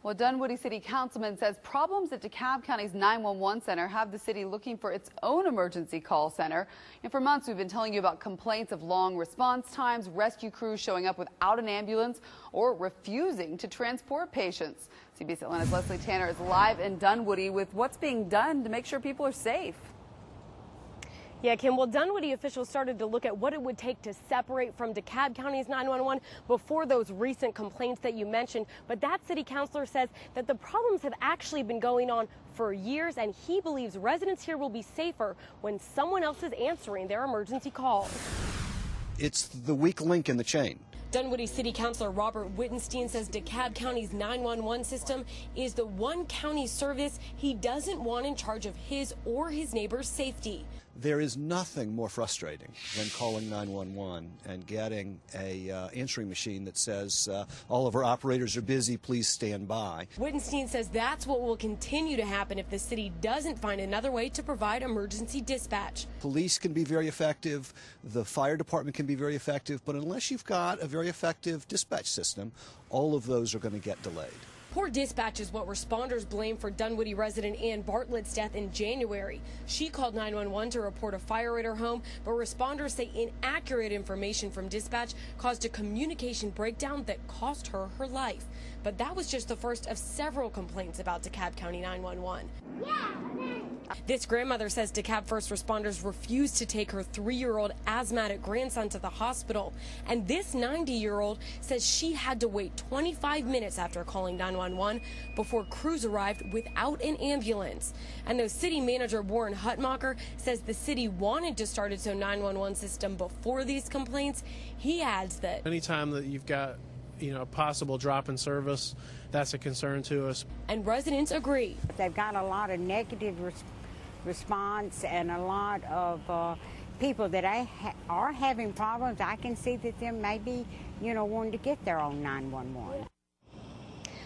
Well, Dunwoody City Councilman says problems at DeKalb County's 911 center have the city looking for its own emergency call center. And for months, we've been telling you about complaints of long response times, rescue crews showing up without an ambulance, or refusing to transport patients. CBS Atlanta's Leslie Tanner is live in Dunwoody with what's being done to make sure people are safe. Yeah, Kim, well, Dunwoody officials started to look at what it would take to separate from DeKalb County's 911 before those recent complaints that you mentioned. But that city councilor says that the problems have actually been going on for years, and he believes residents here will be safer when someone else is answering their emergency calls. It's the weak link in the chain. Dunwoody City Councilor Robert Wittenstein says DeKalb County's 911 system is the one county service he doesn't want in charge of his or his neighbor's safety. There is nothing more frustrating than calling 911 and getting a answering machine that says all of our operators are busy, please stand by. Wittenstein says that's what will continue to happen if the city doesn't find another way to provide emergency dispatch. Police can be very effective, the fire department can be very effective, but unless you've got a very effective dispatch system, all of those are going to get delayed. Poor dispatch is what responders blame for Dunwoody resident Anne Bartlett's death in January. She called 911 to report a fire at her home, but responders say inaccurate information from dispatch caused a communication breakdown that cost her her life. But that was just the first of several complaints about DeKalb County 911. This grandmother says DeKalb first responders refused to take her 3-year-old asthmatic grandson to the hospital. And this 90-year-old says she had to wait 25 minutes after calling 911 before crews arrived without an ambulance. And though city manager Warren Hutmacher says the city wanted to start its own 911 system before these complaints, he adds that anytime that you've got a possible drop in service, that's a concern to us. And residents agree. They've got a lot of negative response and a lot of people that are having problems. I can see that they may be, wanting to get their own 911.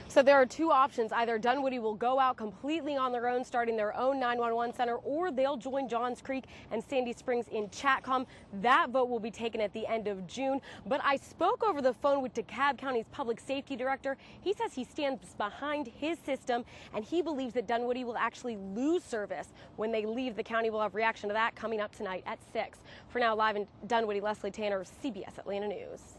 So there are two options. Either Dunwoody will go out completely on their own, starting their own 911 center, or they'll join Johns Creek and Sandy Springs in ChatComm. That vote will be taken at the end of June. But I spoke over the phone with DeKalb County's public safety director. He says he stands behind his system, and he believes that Dunwoody will actually lose service when they leave the county. We'll have reaction to that coming up tonight at 6. For now, live in Dunwoody, Leslie Tanner, CBS Atlanta News.